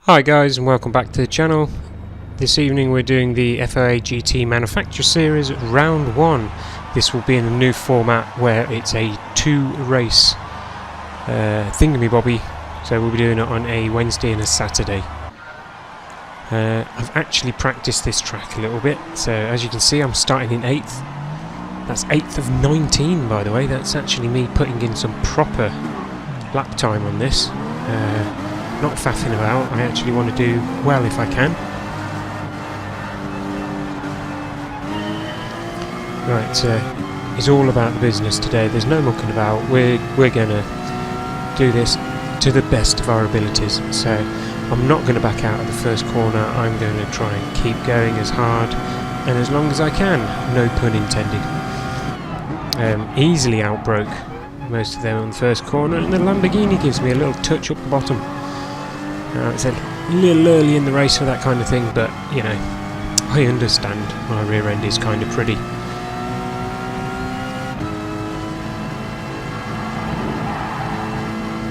Hi guys, and welcome back to the channel. This evening we're doing the FIA Manufacturer Series round 1. This will be in a new format where it's a 2-race thingamybobby, so we'll be doing it on a Wednesday and a Saturday. I've actually practiced this track a little bit, so as you can see I'm starting in 8th. That's 8th of 19, by the way. That's actually me putting in some proper lap time on this. Not faffing about. I actually want to do well if I can. Right, it's all about the business today. There's no mucking about. We're going to do this to the best of our abilities. So I'm not going to back out of the first corner. I'm going to try and keep going as hard and as long as I can. No pun intended. Easily outbroke most of them on the first corner, and the Lamborghini gives me a little touch up the bottom. It's a little early in the race for that kind of thing, but you know, I understand. My rear end is kind of pretty.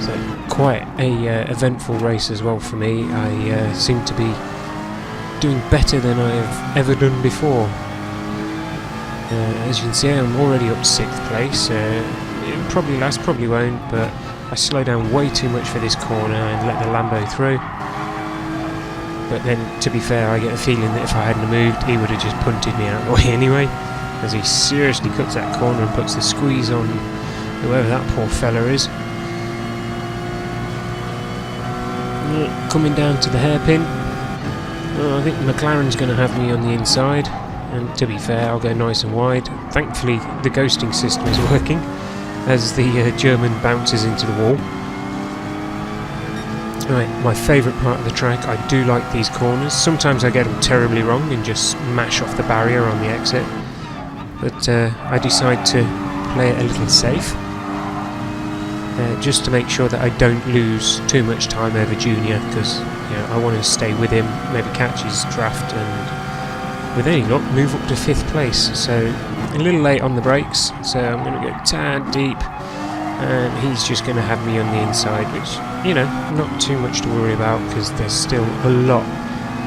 So quite a eventful race as well for me. I seem to be doing better than I have ever done before. As you can see, I'm already up to 6th place. It'll probably last, probably won't, but I slow down way too much for this corner and let the Lambo through. But then, to be fair, I get a feeling that if I hadn't moved, he would have just punted me out of the way anyway, as he seriously cuts that corner and puts the squeeze on whoever that poor fella is. Coming down to the hairpin. I think McLaren's going to have me on the inside, and to be fair, I'll go nice and wide. Thankfully, the ghosting system is working as the German bounces into the wall. Right, my favourite part of the track. I do like these corners. Sometimes I get them terribly wrong and just smash off the barrier on the exit, but I decide to play it a little safe, just to make sure that I don't lose too much time over Junior, because you know, I want to stay with him, maybe catch his draft, and with any luck move up to 5th place. So a little late on the brakes, so I'm going to go tad deep, and he's just going to have me on the inside, which, you know, not too much to worry about, because there's still a lot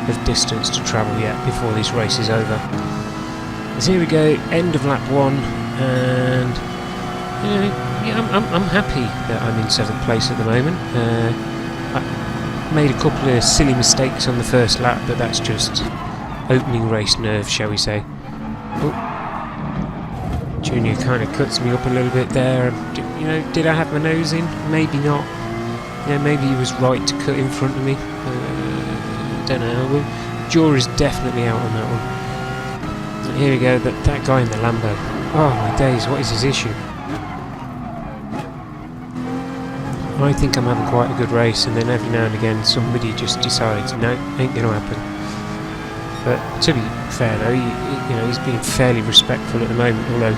of distance to travel yet before this race is over. So here we go, end of lap 1, and you know, yeah, I'm happy that I'm in 7th place at the moment. I made a couple of silly mistakes on the first lap, but that's just opening race nerves, shall we say. Oh. Junior kind of cuts me up a little bit there. You know, did I have my nose in? Maybe not. You know, maybe he was right to cut in front of me. Don't know. Jaw is definitely out on that one. Here we go. That guy in the Lambo. Oh my days! What is his issue? I think I'm having quite a good race, and then every now and again somebody just decides, no, ain't gonna happen. But to be fair though, you know, he's being fairly respectful at the moment, although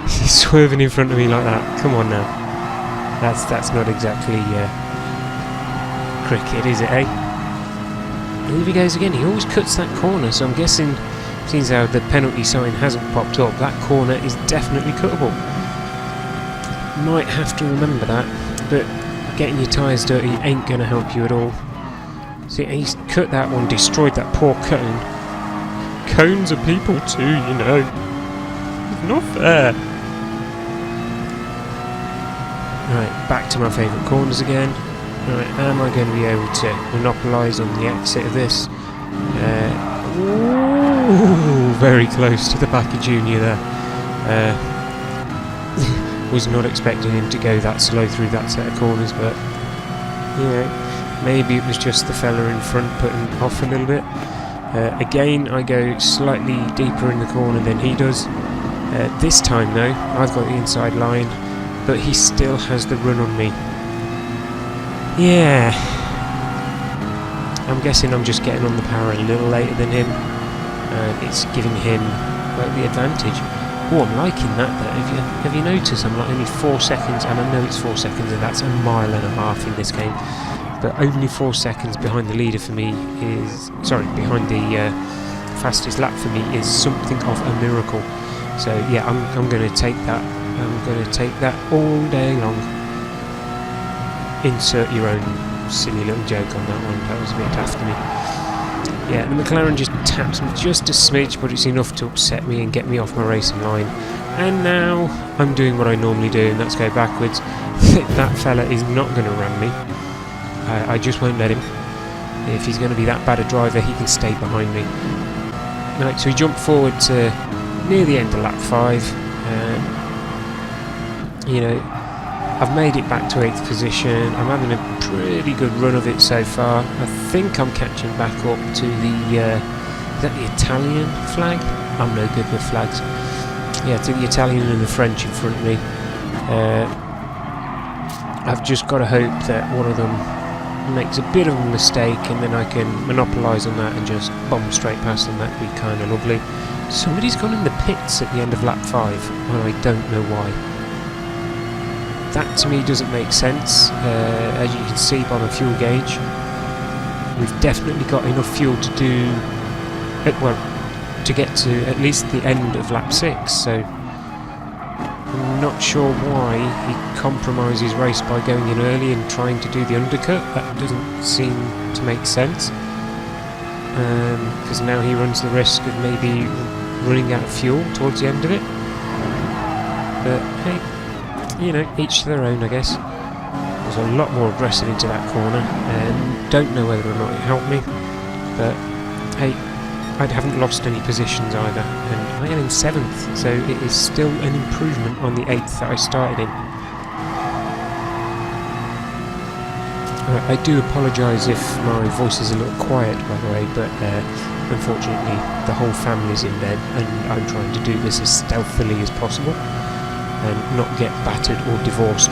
he's swerving in front of me like that. Come on now. That's not exactly cricket, is it, eh? And here he goes again. He always cuts that corner, so I'm guessing, since how the penalty sign hasn't popped up, that corner is definitely cuttable. Might have to remember that, but getting your tyres dirty ain't going to help you at all. See, he's cut that one, destroyed that poor cone. Cones are people too, you know. It's not fair. Right, back to my favourite corners again. Right, am I going to be able to monopolise on the exit of this? Ooh, very close to the back of Junior there. Was not expecting him to go that slow through that set of corners, but you know, maybe it was just the fella in front putting off a little bit. Again, I go slightly deeper in the corner than he does. This time though, I've got the inside line, but he still has the run on me. Yeah, I'm guessing I'm just getting on the power a little later than him, and it's giving him, well, the advantage. Oh, I'm liking that though. Have you noticed I'm like only 4 seconds, and I know it's 4 seconds, and that's a mile and a half in this game, but only 4 seconds behind the leader for me is, sorry, behind the fastest lap for me is something of a miracle. So yeah, I'm going to take that. I'm going to take that all day long. Insert your own silly little joke on that one. That was a bit daft to me. Yeah, the McLaren just taps me just a smidge, but it's enough to upset me and get me off my racing line. And now I'm doing what I normally do, and that's go backwards. That fella is not going to ram me. I just won't let him. If he's going to be that bad a driver, he can stay behind me. Right, so we jump forward to near the end of lap 5. You know, I've made it back to 8th position. I'm having a pretty good run of it so far. I think I'm catching back up to the, is that the Italian flag? I'm no good with flags. Yeah, to the Italian and the French in front of me. I've just got to hope that one of them makes a bit of a mistake and then I can monopolise on that and just bomb straight past them. That'd be kind of lovely. Somebody's gone in the pits at the end of lap 5 and I don't know why. That to me doesn't make sense. As you can see by the fuel gauge, we've definitely got enough fuel to do, well, to get to at least the end of lap 6, so I'm not sure why he compromised his race by going in early and trying to do the undercut. That doesn't seem to make sense, because now he runs the risk of maybe running out of fuel towards the end of it. But hey, you know, each to their own, I guess. I was a lot more aggressive into that corner, and don't know whether or not it helped me, but hey, I haven't lost any positions either, and I am in 7th, so it is still an improvement on the 8th that I started in. I do apologise if my voice is a little quiet, by the way, but unfortunately the whole family's in bed, and I'm trying to do this as stealthily as possible and not get battered or divorced.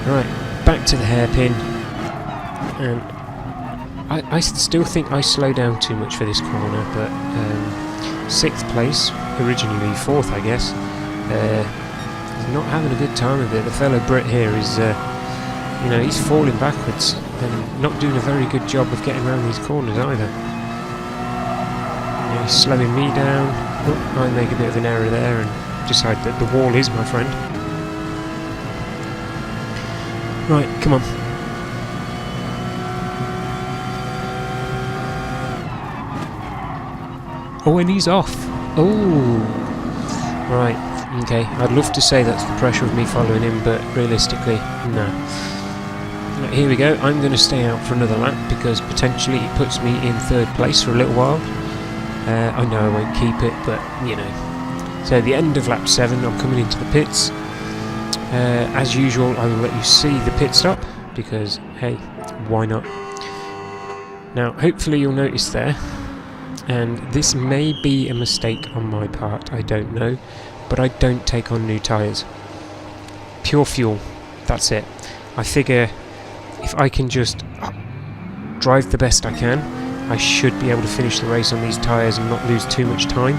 Right, back to the hairpin, and I still think I slow down too much for this corner, but 6th place, originally 4th I guess, is not having a good time of it. The fellow Brit here is, you know, he's falling backwards and not doing a very good job of getting around these corners either. You know, he's slowing me down. Oh, I make a bit of an error there and decide that the wall is my friend. Right, come on. Oh, and he's off. Oh, right, okay. I'd love to say that's the pressure of me following him, but realistically, no. Right, here we go. I'm going to stay out for another lap because potentially it puts me in 3rd place for a little while. I know I won't keep it, but you know. So the end of lap 7, I'm coming into the pits. As usual, I will let you see the pit stop because, hey, why not? Now, hopefully you'll notice there, and this may be a mistake on my part, I don't know, but I don't take on new tyres. Pure fuel, that's it. I figure if I can just drive the best I can, I should be able to finish the race on these tyres and not lose too much time.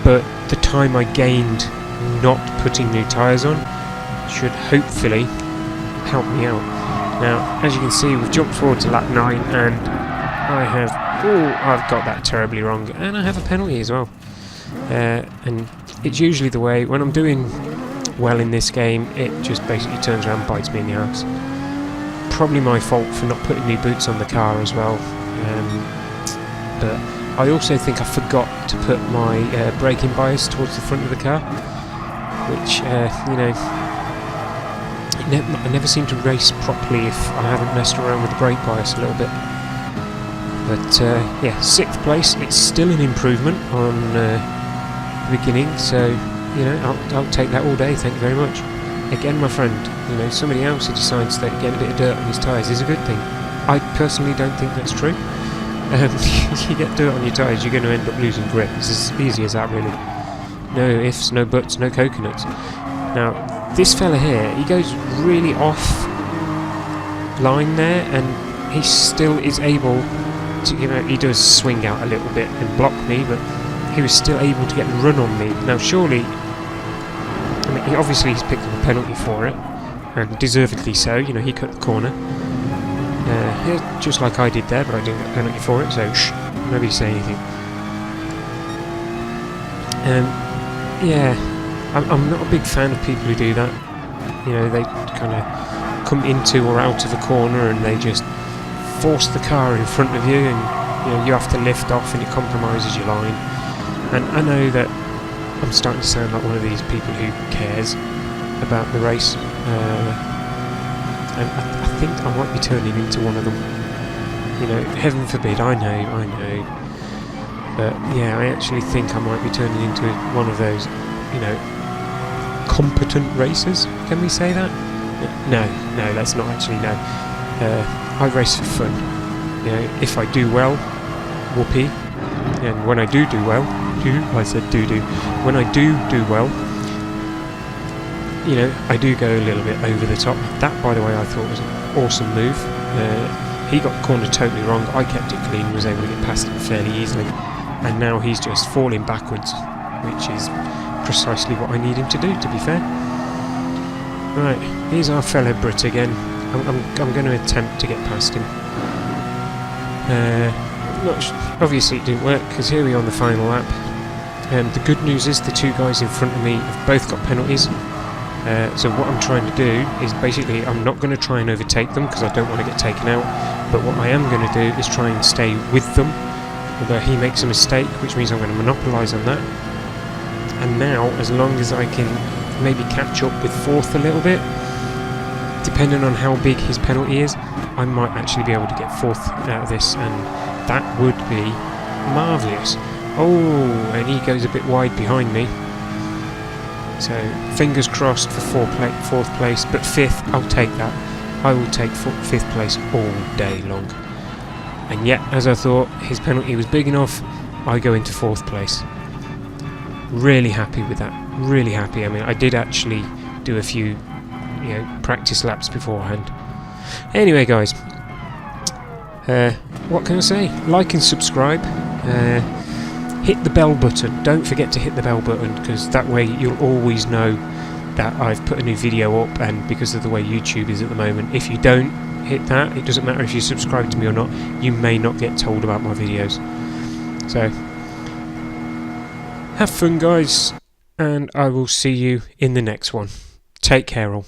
But the time I gained not putting new tyres on should hopefully help me out. Now, as you can see, we've jumped forward to lap 9 and I've got that terribly wrong, and I have a penalty as well. And it's usually the way, when I'm doing well in this game, it just basically turns around and bites me in the arse. Probably my fault for not putting new boots on the car as well. But I also think I forgot to put my braking bias towards the front of the car, which, you know, I never seem to race properly if I haven't messed around with the brake bias a little bit. But yeah, 6th place, it's still an improvement on the beginning, so, you know, I'll take that all day, thank you very much. Again, my friend, you know, somebody else who decides that getting a bit of dirt on his tyres is a good thing. I personally don't think that's true. You get dirt on your tyres, you're going to end up losing grip. It's as easy as that, really. No ifs, no buts, no coconuts. Now, this fella here, he goes really off line there, and he still is able to, you know, he does swing out a little bit and block me, but he was still able to get the run on me. Now, surely, I mean, obviously he's picked up a penalty for it, and deservedly so. You know, he cut the corner. Just like I did there, but I didn't get a penalty for it, so shh, nobody say anything. Yeah, I'm not a big fan of people who do that. You know, they kind of come into or out of a corner and they just force the car in front of you, and you have to lift off and it compromises your line. And I know that I'm starting to sound like one of these people who cares about the race, and I think I might be turning into one of them. Heaven forbid, I know, but yeah, I actually think I might be turning into one of those, competent racers. Can we say that? No, that's not actually, no. I race for fun. If I do well, whoopee. And when I do well, I said do. When I do well, I do go a little bit over the top. That, by the way, I thought was an awesome move. He got the corner totally wrong. I kept it clean, was able to get past him fairly easily. And now he's just falling backwards, which is precisely what I need him to do, to be fair. Right, here's our fellow Brit again. I'm going to attempt to get past him. Obviously it didn't work, because here we are on the final lap. The good news is the two guys in front of me have both got penalties. So what I'm trying to do is basically, I'm not going to try and overtake them because I don't want to get taken out, but what I am going to do is try and stay with them, although he makes a mistake, which means I'm going to monopolise on that. And now, as long as I can maybe catch up with fourth a little bit, depending on how big his penalty is, I might actually be able to get fourth out of this, and that would be marvellous. Oh, and he goes a bit wide behind me. So, fingers crossed for fourth place, but fifth, I'll take that. I will take fifth place all day long. And yet, as I thought, his penalty was big enough, I go into fourth place. Really happy with that. Really happy. I mean, I did actually do a few, practice laps beforehand. Anyway, guys, what can I say? Like and subscribe. Hit the bell button. Don't forget to hit the bell button, because that way you'll always know that I've put a new video up, and because of the way YouTube is at the moment, if you don't hit that, it doesn't matter if you subscribe to me or not, you may not get told about my videos. So, have fun, guys, and I will see you in the next one. Take care all.